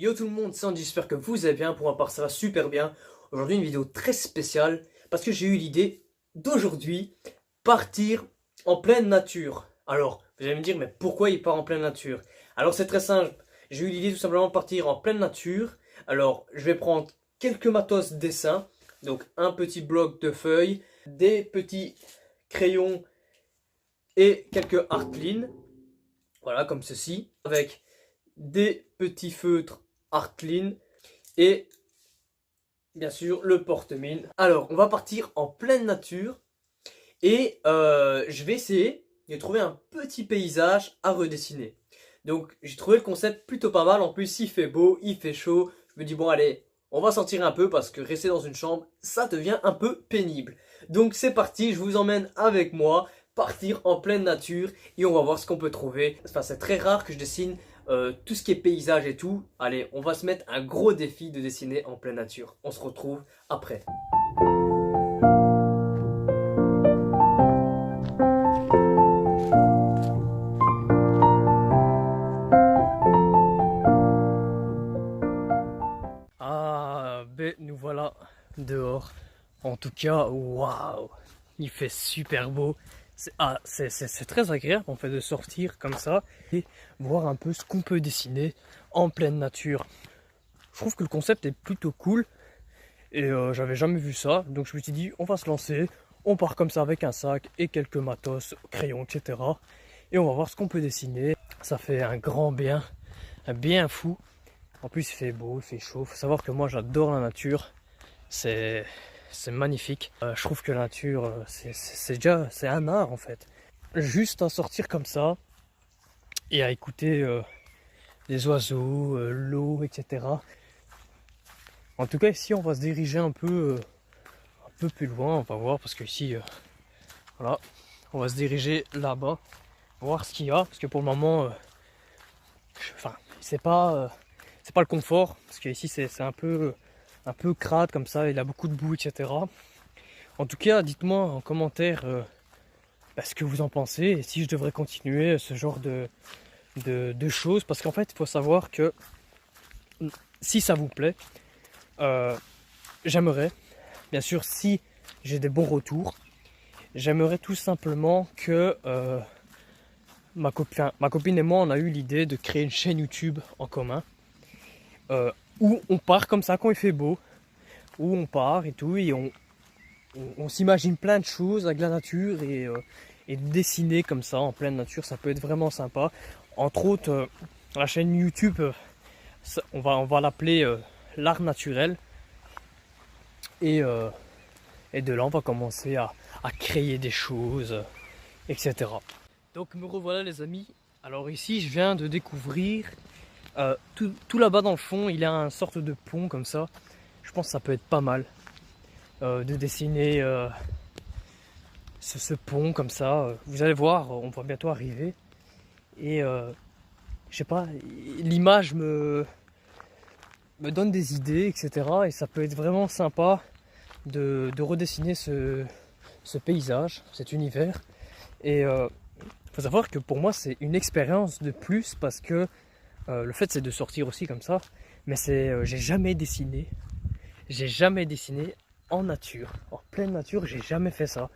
Yo tout le monde, c'est Andy, j'espère que vous allez bien. Pour ma part, ça va super bien. Aujourd'hui, une vidéo très spéciale parce que j'ai eu l'idée d'aujourd'hui partir en pleine nature. Alors, vous allez me dire, mais pourquoi il part en pleine nature? Alors, c'est très simple. J'ai eu l'idée tout simplement de partir en pleine nature. Alors, je vais prendre quelques matos dessin. Donc, un petit bloc de feuilles, des petits crayons et quelques Artline. Voilà, comme ceci. Avec des petits feutres Artline et bien sûr le porte-mine. Alors on va partir en pleine nature et je vais essayer de trouver un petit paysage à redessiner. Donc j'ai trouvé le concept plutôt pas mal. En plus il fait beau, il fait chaud. Je me dis bon allez, on va sortir un peu parce que rester dans une chambre ça devient un peu pénible. Donc c'est parti, je vous emmène avec moi partir en pleine nature et on va voir ce qu'on peut trouver. Enfin c'est très rare que je dessine tout ce qui est paysage et tout. Allez, on va se mettre un gros défi de dessiner en pleine nature. On se retrouve après. Ah, ben nous voilà dehors. En tout cas, waouh, il fait super beau. C'est très agréable en fait de sortir comme ça et voir un peu ce qu'on peut dessiner en pleine nature. Je trouve que le concept est plutôt cool et j'avais jamais vu ça, donc je me suis dit on va se lancer, on part comme ça avec un sac et quelques matos, crayons, etc. Et on va voir ce qu'on peut dessiner. Ça fait un grand bien, un bien fou. En plus il fait beau, il fait chaud. Faut savoir que moi j'adore la nature, c'est magnifique. Je trouve que la nature, c'est un art en fait. Juste à sortir comme ça et à écouter les oiseaux, l'eau, etc. En tout cas ici on va se diriger un peu plus loin, on va voir parce que ici, voilà, on va se diriger là-bas, voir ce qu'il y a parce que pour le moment, enfin c'est pas le confort parce que ici c'est un peu crade comme ça, il y a beaucoup de boue, etc. En tout cas, dites-moi en commentaire ce que vous en pensez et si je devrais continuer ce genre de choses. Parce qu'en fait, il faut savoir que si ça vous plaît, j'aimerais, bien sûr, si j'ai des bons retours, j'aimerais tout simplement que ma copine et moi, on a eu l'idée de créer une chaîne YouTube en commun où on part comme ça quand il fait beau, où on part et tout, et on s'imagine plein de choses avec la nature et dessiner comme ça en pleine nature, ça peut être vraiment sympa. Entre autres, la chaîne YouTube, on va l'appeler l'art naturel. Et de là, on va commencer à créer des choses, etc. Donc me revoilà les amis. Alors ici, je viens de découvrir, tout là-bas dans le fond, il y a une sorte de pont comme ça. Je pense que ça peut être pas mal. De dessiner ce pont comme ça. Vous allez voir, on va bientôt arriver. Et je sais pas, l'image me donne des idées, etc. Et ça peut être vraiment sympa de redessiner ce paysage, cet univers. Et faut savoir que pour moi c'est une expérience de plus parce que le fait c'est de sortir aussi comme ça. Mais j'ai jamais dessiné en nature, en pleine nature, j'ai jamais fait ça.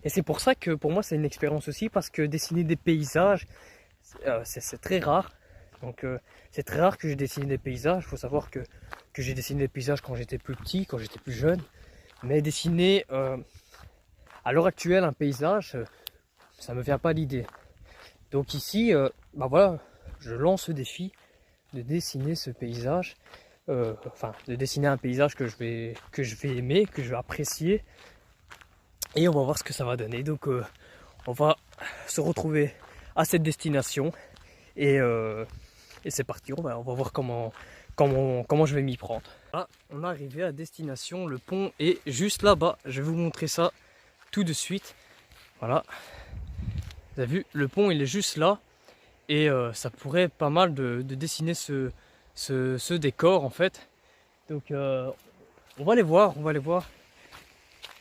Et c'est pour ça que pour moi c'est une expérience aussi parce que dessiner des paysages, c'est très rare. Donc c'est très rare que je dessine des paysages. Il faut savoir que j'ai dessiné des paysages quand j'étais plus petit, quand j'étais plus jeune. Mais dessiner à l'heure actuelle un paysage, ça me vient pas l'idée. Donc ici, voilà, je lance le défi de dessiner ce paysage. Enfin de dessiner un paysage que je vais aimer, que je vais apprécier et on va voir ce que ça va donner. Donc on va se retrouver à cette destination et c'est parti, on va voir comment je vais m'y prendre. Là on est arrivé à destination, le pont est juste là-bas, je vais vous montrer ça tout de suite. Voilà, vous avez vu, le pont il est juste là et ça pourrait être pas mal de dessiner ce décor en fait. Donc on va les voir.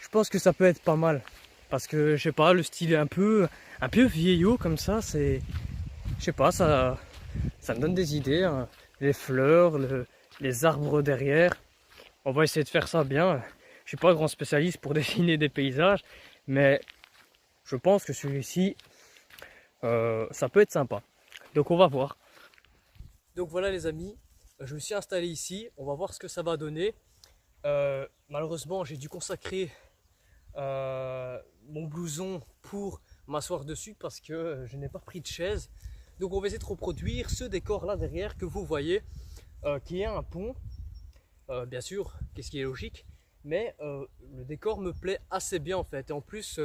Je pense que ça peut être pas mal parce que je sais pas, le style est un peu vieillot comme ça, c'est, je sais pas, ça me donne des idées, les fleurs, les arbres derrière. On va essayer de faire ça bien. Je suis pas grand spécialiste pour dessiner des paysages, mais je pense que celui-ci, ça peut être sympa. Donc on va voir. Donc voilà les amis, je me suis installé ici. On va voir ce que ça va donner. Malheureusement, j'ai dû consacrer mon blouson pour m'asseoir dessus parce que je n'ai pas pris de chaise. Donc on va essayer de reproduire ce décor là derrière que vous voyez, qui est un pont, bien sûr, qu'est-ce qui est logique, mais le décor me plaît assez bien en fait. Et en plus,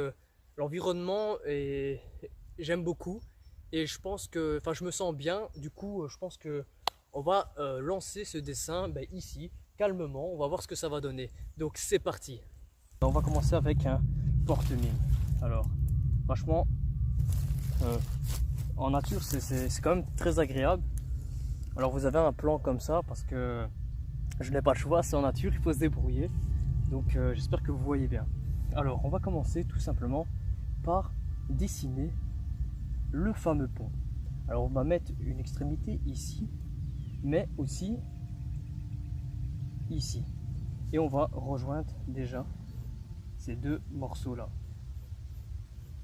l'environnement j'aime beaucoup et je pense que, enfin, je me sens bien. Du coup, je pense que on va lancer ce dessin ici, calmement. On va voir ce que ça va donner. Donc c'est parti. On va commencer avec un porte-mine. Alors, franchement, en nature, c'est quand même très agréable. Alors, vous avez un plan comme ça parce que je n'ai pas le choix, c'est en nature, il faut se débrouiller. Donc, j'espère que vous voyez bien. Alors, on va commencer tout simplement par dessiner le fameux pont. Alors, on va mettre une extrémité ici, mais aussi ici. Et on va rejoindre déjà ces deux morceaux là.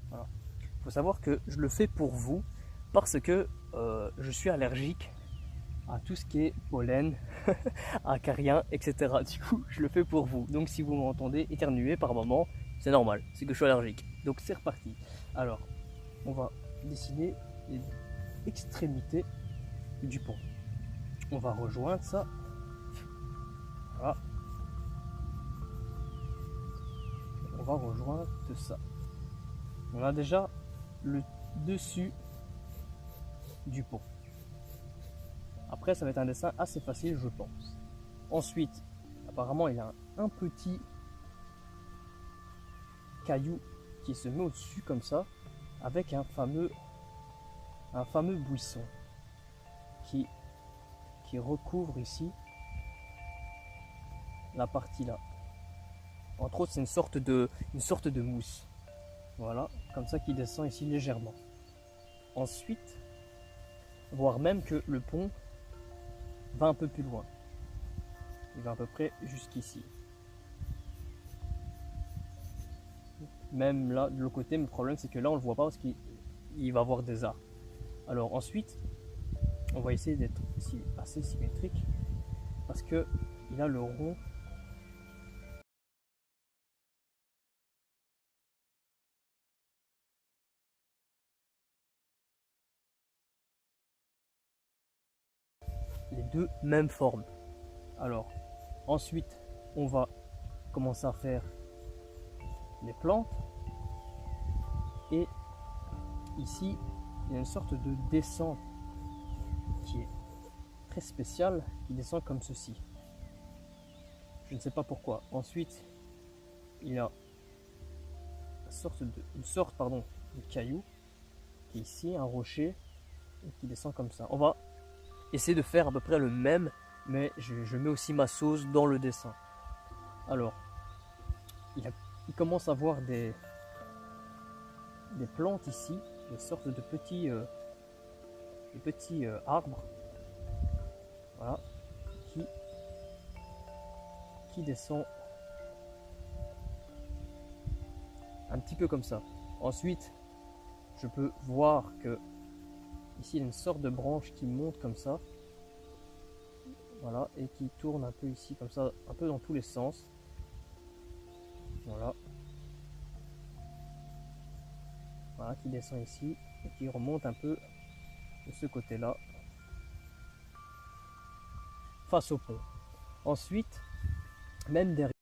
Voilà. Il faut savoir que je le fais pour vous parce que je suis allergique à tout ce qui est pollen, acariens, etc. Du coup, je le fais pour vous. Donc si vous m'entendez éternuer par moment, c'est normal, c'est que je suis allergique. Donc c'est reparti. Alors, on va dessiner les extrémités du pont. On va rejoindre ça. Voilà. On va rejoindre ça. On a déjà le dessus du pont. Après, ça va être un dessin assez facile, je pense. Ensuite, apparemment, il y a un petit caillou qui se met au-dessus comme ça, avec un fameux buisson qui recouvre ici la partie là. Entre autres, c'est une sorte de mousse. Voilà, comme ça qui descend ici légèrement. Ensuite, voire même que le pont va un peu plus loin. Il va à peu près jusqu'ici. Même là, de l'autre côté, mais le problème c'est que là on le voit pas parce qu'il va avoir des arbres. Alors ensuite, on va essayer d'être ici assez symétrique parce que il a le rond. Les deux mêmes formes. Alors ensuite, on va commencer à faire les plantes et ici il y a une sorte de descente qui est très spéciale, qui descend comme ceci. Je ne sais pas pourquoi. Ensuite, il y a une sorte de caillou qui est ici, un rocher, et qui descend comme ça. On va essayer de faire à peu près le même, mais je mets aussi ma sauce dans le dessin. Alors, il commence à avoir des plantes ici, des sortes de petits arbres, voilà, qui descend un petit peu comme ça. Ensuite, je peux voir que ici il y a une sorte de branche qui monte comme ça, voilà, et qui tourne un peu ici comme ça, un peu dans tous les sens. Voilà. Voilà, qui descend ici et qui remonte un peu de ce côté-là, face au pont. Ensuite, même derrière.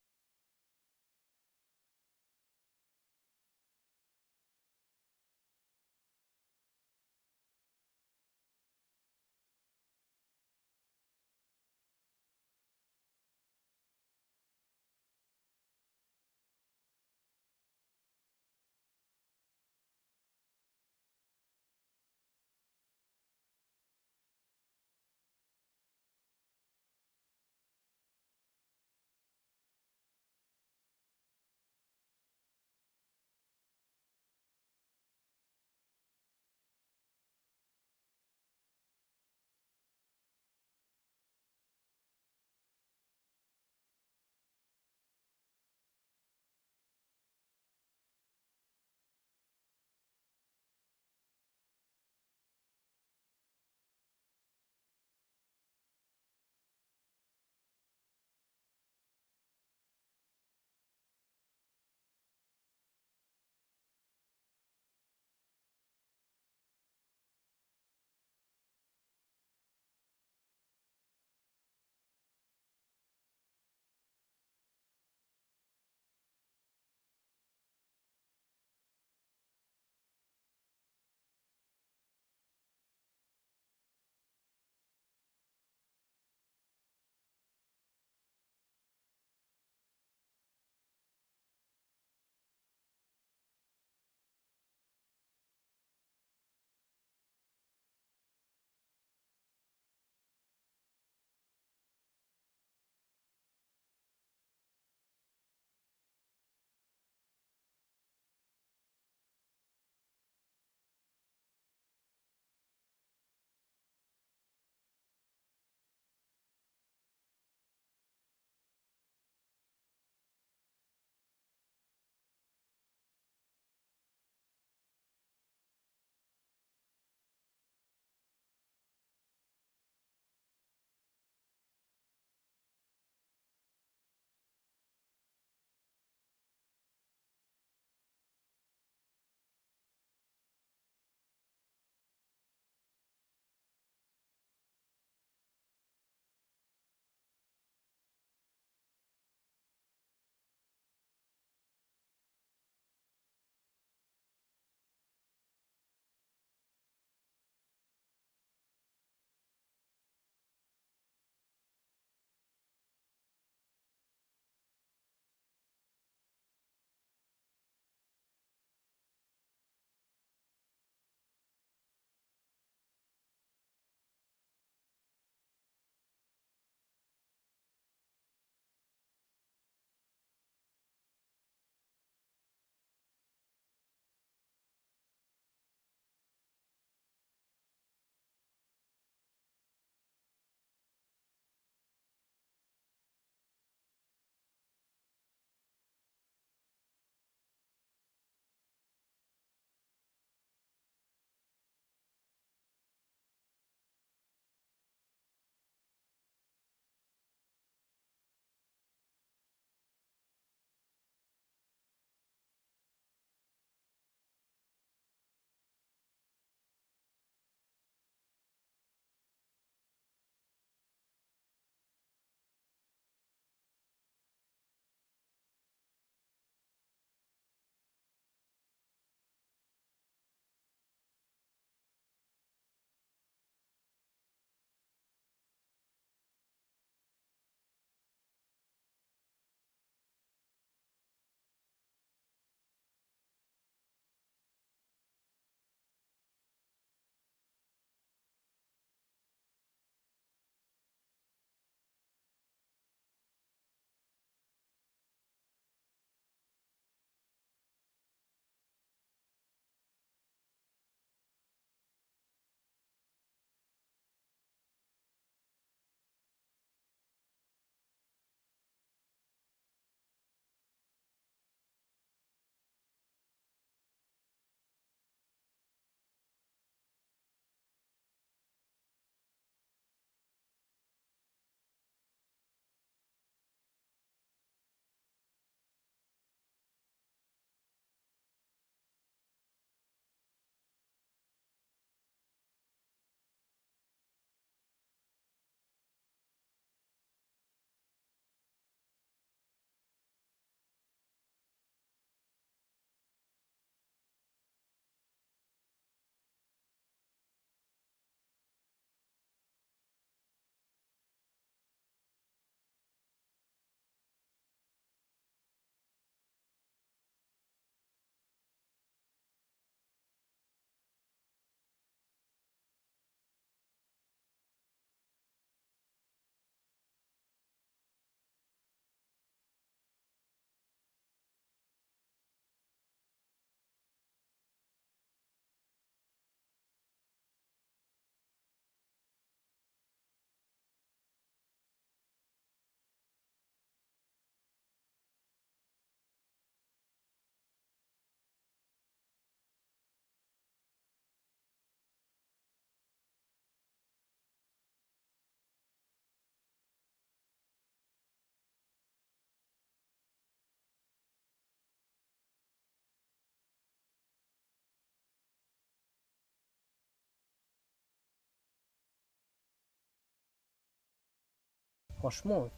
Franchement,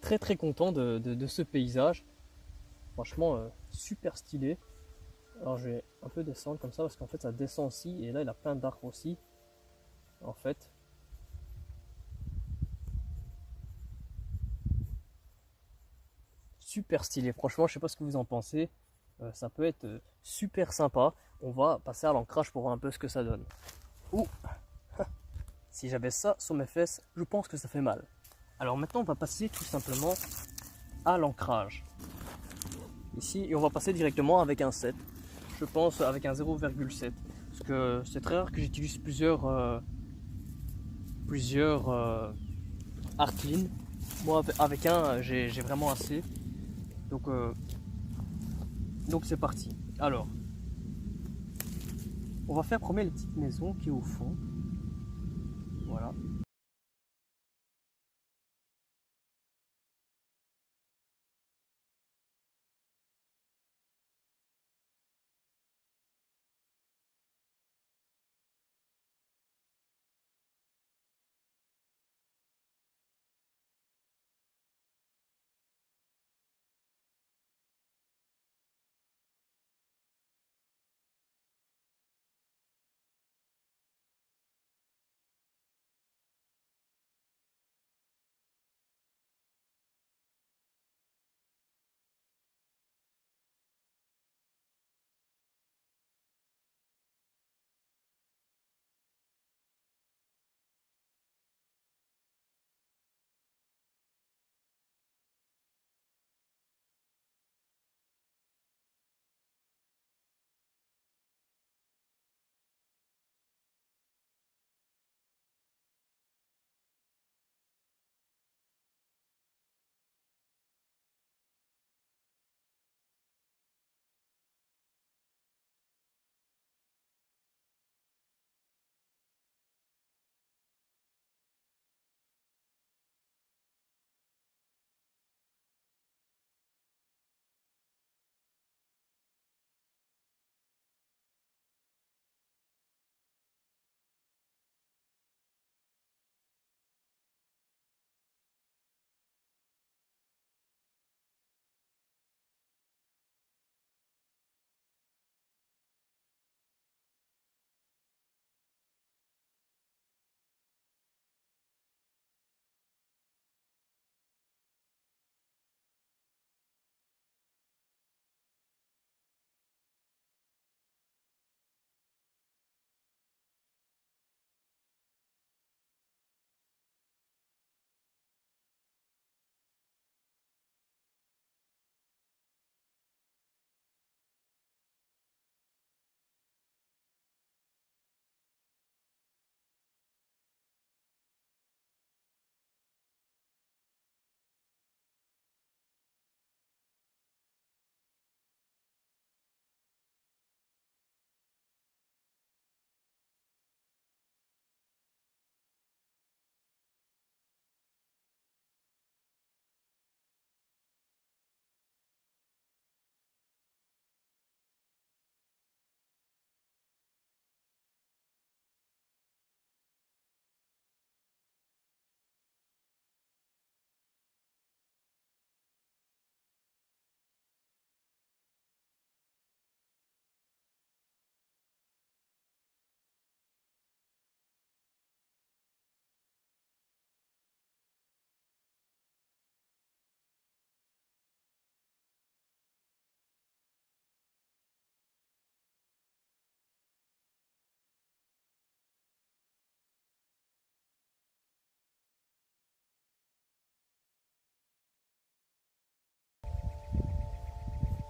très très content de ce paysage. Franchement, super stylé. Alors je vais un peu descendre comme ça parce qu'en fait ça descend aussi. Et là il a plein d'arbres aussi. En fait. Super stylé. Franchement, je sais pas ce que vous en pensez. Ça peut être super sympa. On va passer à l'ancrage pour voir un peu ce que ça donne. Ouh, si j'avais ça sur mes fesses, je pense que ça fait mal. Alors maintenant, on va passer tout simplement à l'ancrage. Ici, et on va passer directement avec un 7. Je pense avec un 0,7. Parce que c'est très rare que j'utilise plusieurs Artline. Moi, avec un, j'ai vraiment assez. Donc, euh, donc c'est parti. Alors, on va faire premier les petites maisons qui est au fond. Voilà.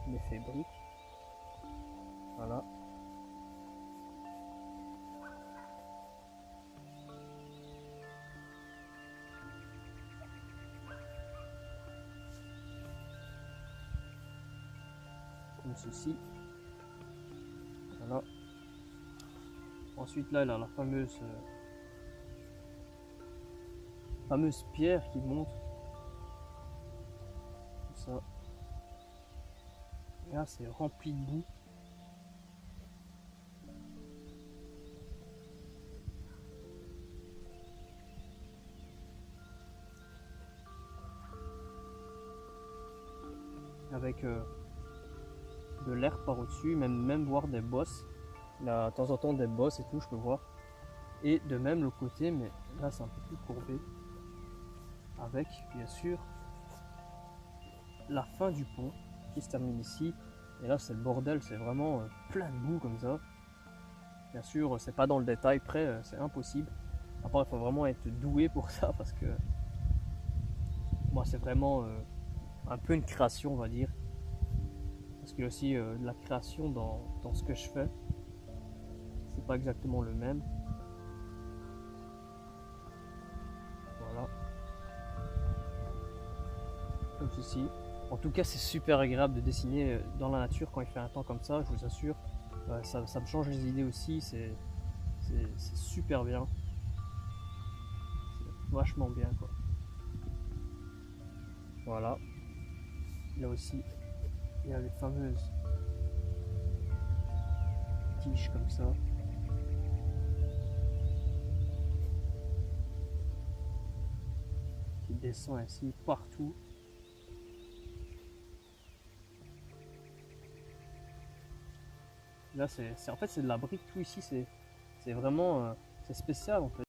L'effet brique. Voilà. Comme ceci. Voilà. Ensuite là, il a la fameuse pierre qui monte. Comme ça. Et là, c'est rempli de boue. avec de l'air par au-dessus, même voir des bosses. Là, de temps en temps des bosses et tout, je peux voir. Et de même le côté, mais là c'est un peu plus courbé. Avec bien sûr la fin du pont qui se termine ici. Et là c'est le bordel, c'est vraiment plein de boue comme ça. Bien sûr, c'est pas dans le détail près, c'est impossible. Après, il faut vraiment être doué pour ça parce que moi, c'est vraiment un peu une création, on va dire. Parce qu'il y a aussi de la création dans ce que je fais. C'est pas exactement le même. Voilà. Comme ceci. En tout cas, c'est super agréable de dessiner dans la nature quand il fait un temps comme ça, je vous assure. Ça me change les idées aussi, c'est super bien. C'est vachement bien, quoi. Voilà. Là aussi, il y a les fameuses tiges comme ça. Qui descend ainsi partout. Là, en fait, c'est de la brique, tout ici, c'est vraiment c'est spécial, en fait.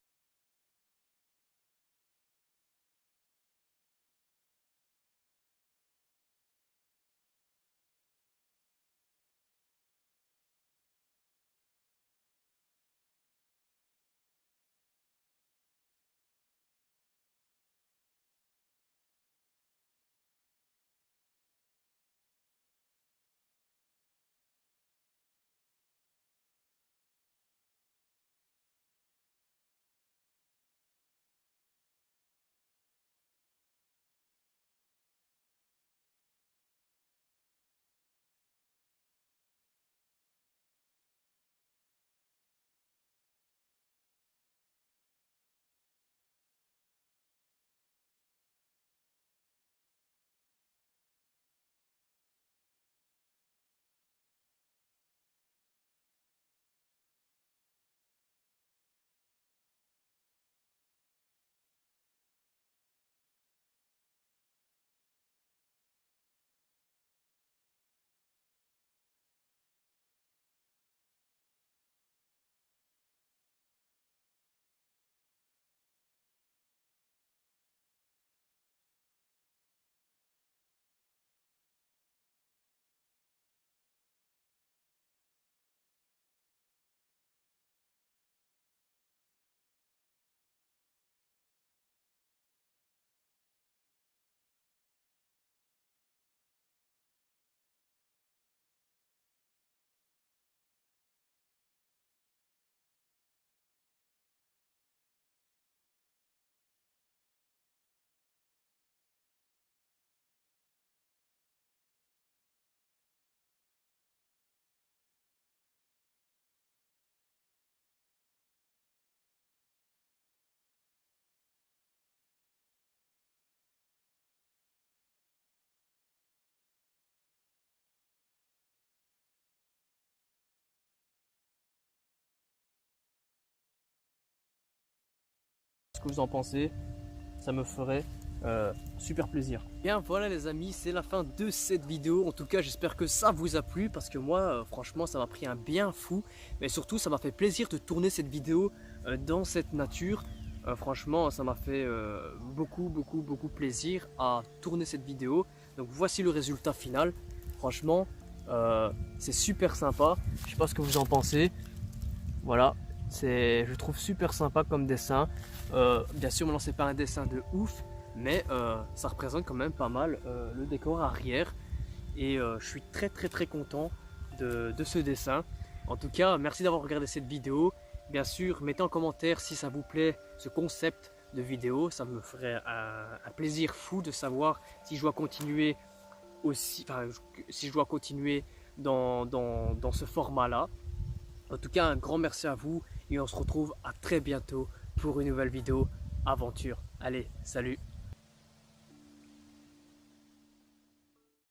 Ce que vous en pensez, ça me ferait super plaisir. Bien voilà les amis, c'est la fin de cette vidéo. En tout cas j'espère que ça vous a plu parce que moi franchement ça m'a pris un bien fou. Mais surtout ça m'a fait plaisir de tourner cette vidéo dans cette nature. Franchement ça m'a fait beaucoup plaisir à tourner cette vidéo. Donc voici le résultat final. Franchement c'est super sympa. Je sais pas ce que vous en pensez. Voilà. Je trouve super sympa comme dessin. Bien sûr maintenant c'est pas un dessin de ouf, mais ça représente quand même pas mal le décor arrière. Et je suis très content de ce dessin. En tout cas merci d'avoir regardé cette vidéo. Bien sûr mettez en commentaire si ça vous plaît ce concept de vidéo. Ça me ferait un plaisir fou de savoir si je dois continuer aussi, si je dois continuer dans ce format là. En tout cas un grand merci à vous et on se retrouve à très bientôt pour une nouvelle vidéo aventure. Allez, salut!